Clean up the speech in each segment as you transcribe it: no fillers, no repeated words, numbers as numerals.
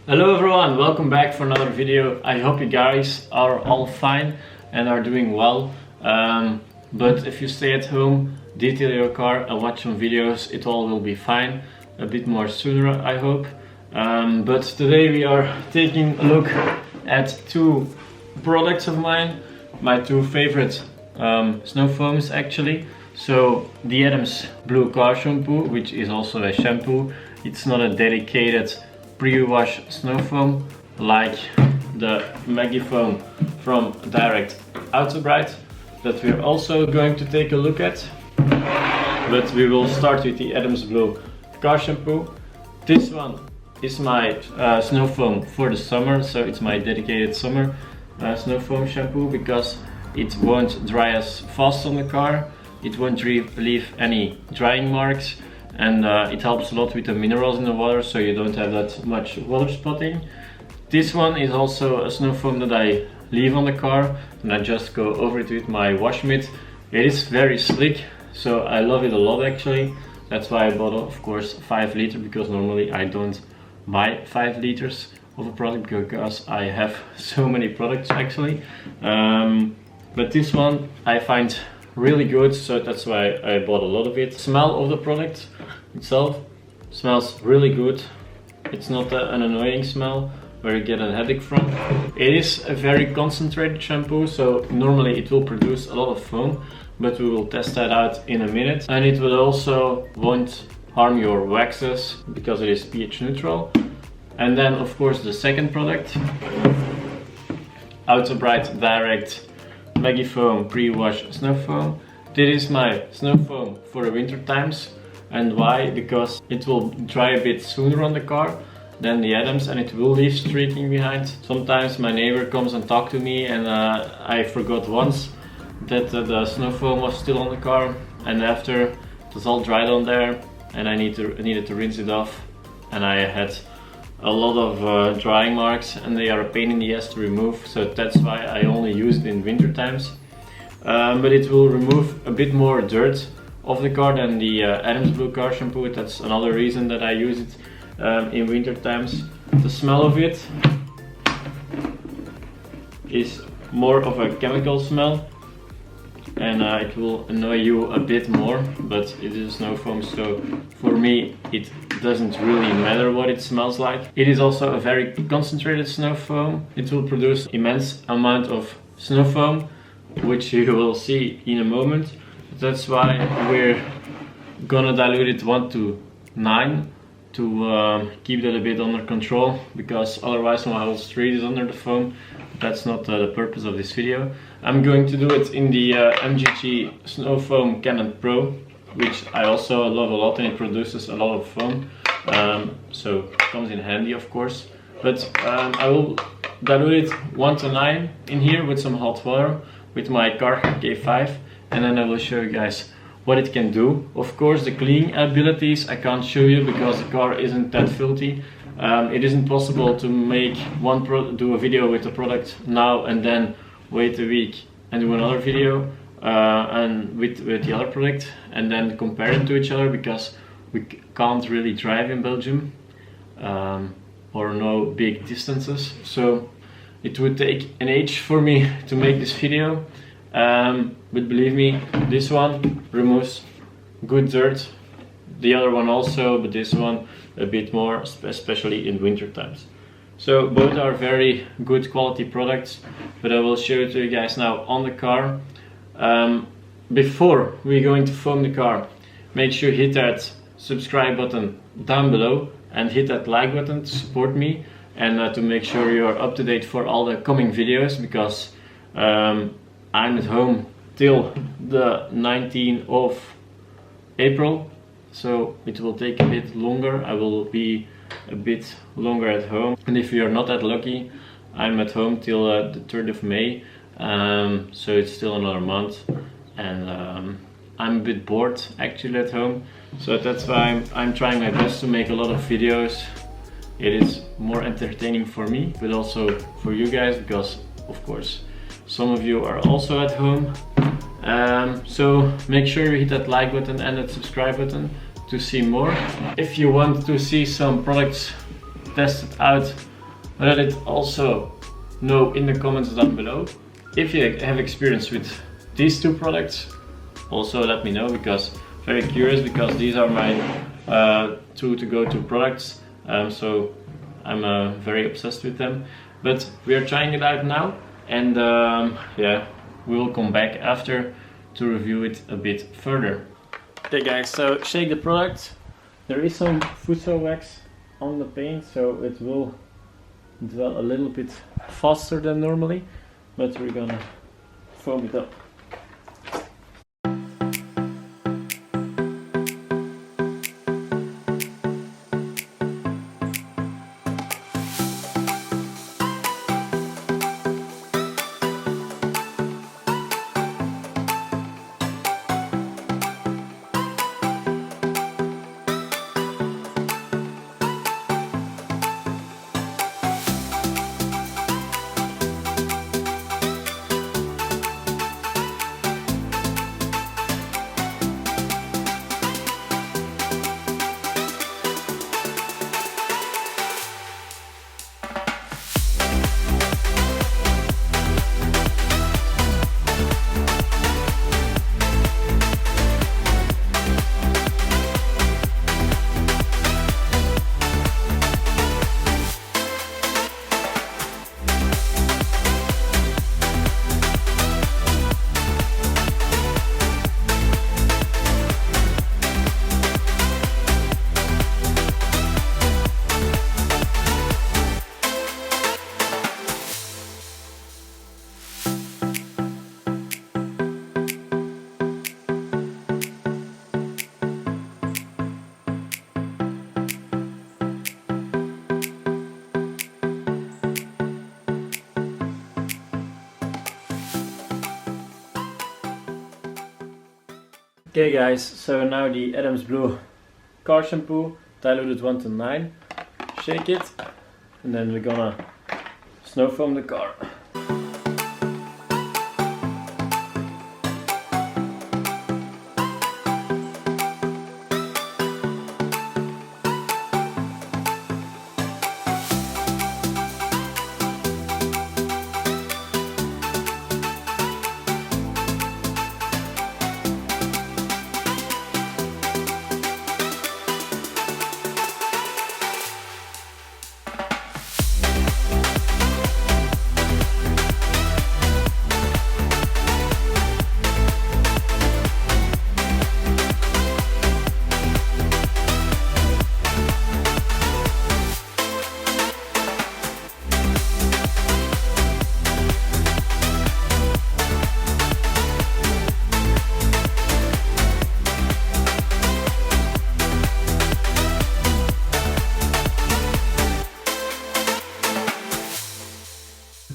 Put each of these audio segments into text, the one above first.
Hello everyone, welcome back for another video. I hope you guys are all fine and are doing well. But if you stay at home, detail your car and watch some videos, it all will be fine. A bit more sooner, I hope. But today we are taking a look at two products of mine, my two favorite snow foams actually. So the Adams Blue Car Shampoo, which is also a shampoo. It's not a dedicated pre-wash snow foam like the Magifoam from direct Autobrite that we're also going to take a look at. But we will start with the Adams Blue Car Shampoo. This one is my snow foam for the summer, so it's my dedicated summer snow foam shampoo because it won't dry as fast on the car, it won't leave any drying marks, and it helps a lot with the minerals in the water, so you don't have that much water spotting. This one is also a snow foam that I leave on the car and I just go over it with my wash mitt. It is very slick, so I love it a lot actually. That's why I bought, of course, 5 liter, because normally I don't buy 5 liters of a product because I have so many products actually. But this one I find really good, so that's why I bought a lot of it. Smell of the product itself smells really good. It's not an annoying smell where you get a headache from. It is a very concentrated shampoo, so normally it will produce a lot of foam, but we will test that out in a minute. And it will also won't harm your waxes because it is pH neutral. And then of course the second product, Autobrite Direct Magifoam Pre-Wash Snow Foam. This is my snow foam for the winter times. And why? Because it will dry a bit sooner on the car than the Adams, and it will leave streaking behind. Sometimes my neighbor comes and talks to me, and I forgot once that the snow foam was still on the car, and after it was all dried on there and I needed to rinse it off, and I had a lot of drying marks and they are a pain in the ass to remove, so that's why I only use it in winter times. But it will remove a bit more dirt off the car than the Adams Blue Car Shampoo. That's another reason that I use it in winter times. The smell of it is more of a chemical smell, and it will annoy you a bit more, but it is a snow foam, so for me it doesn't really matter what it smells like. It is also a very concentrated snow foam. It will produce immense amount of snow foam, which you will see in a moment. That's why we're gonna dilute it 1:9 to keep that a bit under control, because otherwise my whole street is under the foam. That's not the purpose of this video. I'm going to do it in the mjjc Snow Foam Cannon Pro, which I also love a lot, and it produces a lot of foam, so it comes in handy of course. But I will dilute it 1:9 in here with some hot water with my car K5, and then I will show you guys what it can do. Of course the cleaning abilities I can't show you because the car isn't that filthy. It isn't possible to make do a video with the product now and then wait a week and do another video and with the other product and then compare them to each other, because we can't really drive in Belgium or no big distances, so it would take an age for me to make this video. But believe me, this one removes good dirt, the other one also, but this one a bit more, especially in winter times. So both are very good quality products, but I will show it to you guys now on the car. Before we're going to foam the car, make sure you hit that subscribe button down below and hit that like button to support me, and to make sure you're up to date for all the coming videos, because I'm at home till the 19th of April, so it will take a bit longer. I will be a bit longer at home, and if you're not that lucky, I'm at home till the 3rd of May, so it's still another month, and I'm a bit bored actually at home, so that's why I'm trying my best to make a lot of videos. It is more entertaining for me, but also for you guys, because of course some of you are also at home. So make sure you hit that like button and that subscribe button to see more. If you want to see some products test it out. Let it also know in the comments down below. If you have experience with these two products, also let me know, because very curious, because these are my two to-go-to products, so I'm very obsessed with them. But we are trying it out now, and yeah, we will come back after to review it a bit further. Okay guys, so shake the product. There is some futsal wax on the paint, so it will dwell a little bit faster than normally, but we're gonna foam it up. Okay guys, so now the Adams Blue car shampoo, diluted 1:9. Shake it, and then we're gonna snow foam the car.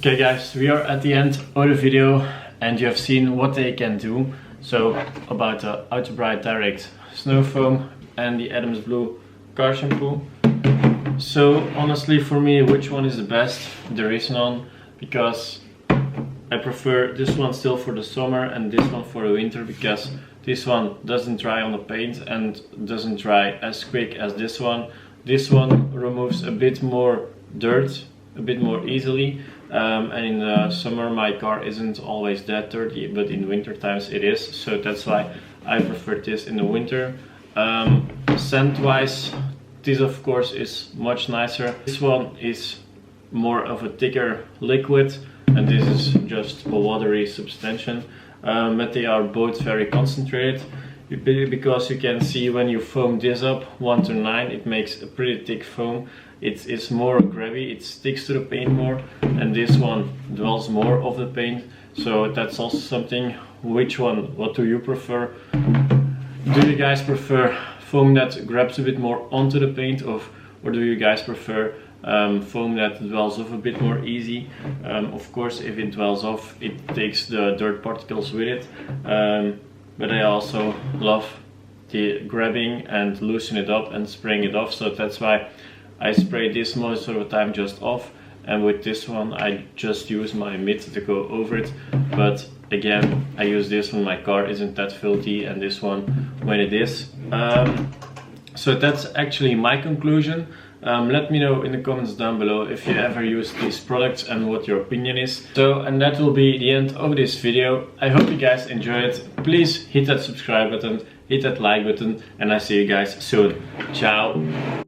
Okay guys, we are at the end of the video, and you have seen what they can do. So about the Autobrite Direct Snow Foam and the Adams Blue car shampoo. So honestly, for me, which one is the best? There is none, because I prefer this one still for the summer and this one for the winter, because this one doesn't dry on the paint and doesn't dry as quick as this one. This one removes a bit more dirt, a bit more easily. And in the summer my car isn't always that dirty, but in winter times it is, so that's why I prefer this in the winter. Scent wise, this of course is much nicer. This one is more of a thicker liquid, and this is just a watery substantion, but they are both very concentrated, because you can see when you foam this up 1:9, it makes a pretty thick foam. It's more grabby, it sticks to the paint more, and this one dwells more of the paint. So that's also something. What do you prefer? Do you guys prefer foam that grabs a bit more onto the paint, or do you guys prefer foam that dwells off a bit more easy? Of course, if it dwells off, it takes the dirt particles with it, but I also love the grabbing and loosen it up and spraying it off, so that's why I spray this most of the time just off, and with this one I just use my mitt to go over it. But again, I use this when my car isn't that filthy, and this one when it is. So that's actually my conclusion. Let me know in the comments down below if you ever use these products and what your opinion is. So, and that will be the end of this video. I hope you guys enjoyed it. Please hit that subscribe button, hit that like button, and I see you guys soon. Ciao!